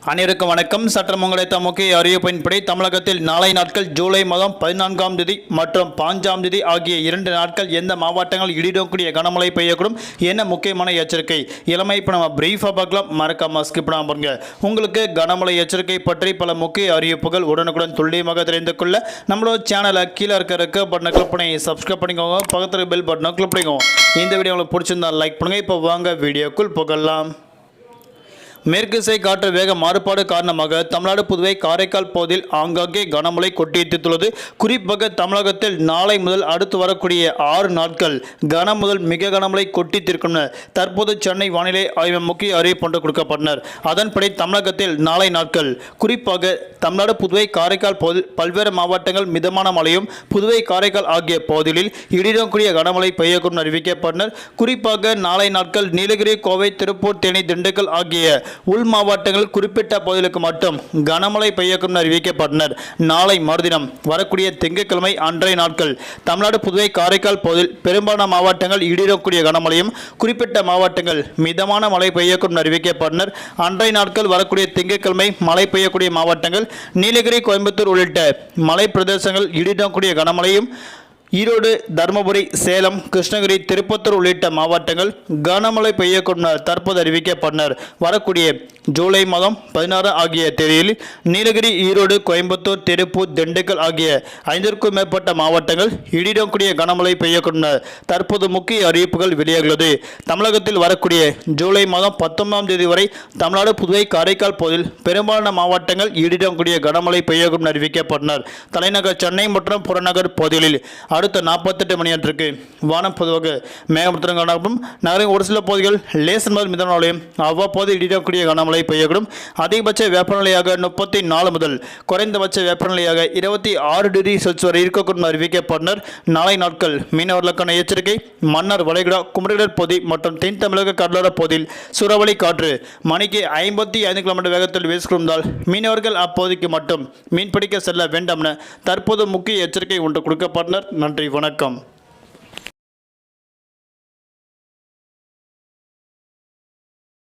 அனைவருக்கும் வணக்கம். சற்றம் உங்களை முக்கிய அறிவிப்பின்படி தமிழகத்தில் நாளை நாட்கள் ஜூலை மாதம் 14ஆம் தேதி மற்றும் 5ஆம் தேதி ஆகிய 2 நாட்கள் எந்த மாவட்டங்கள் இடிடக்கூடிய கனமழை பெய்யக்கூடும் என்ன முக்கியமான எச்சரிக்கை இளமை இப்போ நம்ம பிரீஃபாக பார்க்கலாம். மறக்காம ஸ்கிப் பண்ணாம பாருங்க. உங்களுக்கு கனமழை எச்சரிக்கை பற்றி பல முக்கிய அறிவிப்புகள் உடனுக்குடன் துல்லியமாக தெரிந்து கொள்ள நம்மளோட சேனலை கீழே இருக்க பட்டனை கிளிக் பண்ணி சப்ஸ்கிரைப் பண்ணிக்கோங்க. பக்கத்தில் பெல் பட்டனை கிளிக் பண்ணிக்கோங்க. இந்த வீடியோ உங்களுக்கு பிடிச்சிருந்தா லைக் பண்ணுங்க. இப்போ வாங்க வீடியோக்குள் போகலாம். மேற்குசை காற்று வேக மாறுபாடு காரணமாக தமிழ்நாடு புதுவை காரைக்கால் பகுதியில் ஆங்காங்கே கனமழை கொட்டித்தீர்த்துள்ளது. குறிப்பாக தமிழகத்தில் நாளை முதல் அடுத்து வரக்கூடிய 6 நாட்கள் கன முதல் மிக கனமழை கொட்டித்தீர்க்கும் தற்போது சென்னை வானிலை ஆய்வு முக்கிய அறிவிப்பு ஒன்று கொடுக்கப்பட்டனர். அதன்படி தமிழகத்தில் நாளை நாட்கள் குறிப்பாக தமிழ்நாடு புதுவை காரைக்கால் பகுதியில் பல்வேறு மாவட்டங்கள் மிதமான மழையும் புதுவை காரைக்கால் ஆகிய பகுதிகளில் இடிடக்கூடிய கனமழை பெய்யக்கூடும் அறிவிக்கப்பட்டனர். குறிப்பாக நாளை நாட்கள் நீலகிரி, கோவை, திருப்பூர், தேனி, திண்டுக்கல் ஆகிய உள் மாவட்டங்கள் குறிப்பிட்ட பகுதிகளுக்கு மட்டும் கனமழை பெய்யக்கூடும் அறிவிக்கப்பட்டனர். நாளை மறுதினம் வரக்கூடிய திங்கட்கிழமை அன்றைய நாட்கள் தமிழ்நாடு புதுவை காரைக்கால் பகுதியில் பெரும்பாலான மாவட்டங்கள் இடிடக்கூடிய கனமழையும் குறிப்பிட்ட மாவட்டங்கள் மிதமான மழை பெய்யக்கூடும் அறிவிக்கப்பட்டனர். அன்றைய நாட்கள் வரக்கூடிய திங்கட்கிழமை மழை பெய்யக்கூடிய மாவட்டங்கள் நீலகிரி, கோயம்புத்தூர் உள்ளிட்ட மலை பிரதேசங்கள் இடிடக்கூடிய கனமழையும், ஈரோடு, தருமபுரி, சேலம், கிருஷ்ணகிரி, திருப்பத்தூர் உள்ளிட்ட மாவட்டங்கள் கனமழை பெய்யக்கூடும் தற்போது அறிவிக்கப்பட்டனர். வரக்கூடிய ஜூலை மாதம் 16 ஆகிய தேதியில் நீலகிரி, ஈரோடு, கோயம்புத்தூர், திருப்பூர், திண்டுக்கல் ஆகிய 5க்கும் மேற்பட்ட மாவட்டங்கள் இடிடக்கூடிய கனமழை பெய்யக்கூடும் தற்போது முக்கிய அறிவிப்புகள் வெளியாகிறது. தமிழகத்தில் வரக்கூடிய ஜூலை மாதம் 19ஆம் தேதி வரை தமிழ்நாடு புதுவை காரைக்கால் பகுதியில் பெரும்பாலான மாவட்டங்கள் இடிடக்கூடிய கனமழை பெய்யக்கூடும் அறிவிக்கப்பட்டனர். தலைநகர் சென்னை மற்றும் புறநகர் பகுதிகளில் அடுத்த 48 மணி நேரத்திற்கு வானம் பொதுவாக மேகமூட்டத்துடன் காணப்படும். நகரின் ஒரு சில பகுதிகள் லேசர் முதல் மிதமான மழையும் அவ்வப்போது இடிடக்கூடிய கனமழை பெய்யக்கூடும். அதிகபட்ச வெப்பநிலையாக 34 முதல் குறைந்தபட்ச வெப்பநிலையாக 26 டிகிரி செல்சியஸ் வரை இருக்கக்கூடும் அறிவிக்கப்பட்டனர். நாளை நாட்கள் மீனவர்களுக்கான எச்சரிக்கை. மன்னார் வளைகுடா, குமரிகடல் பகுதி மற்றும் தென் தமிழக கடலோர பகுதியில் சூறாவளி காற்று மணிக்கு 55 கிலோமீட்டர் வேகத்தில் வீசிக்கொண்டால் மீனவர்கள் அப்பகுதிக்கு மட்டும் மீன்பிடிக்க செல்ல வேண்டாம் என தற்போது முக்கிய எச்சரிக்கை ஒன்று கொடுக்கப்பட்டனர். நன்றி, வணக்கம்.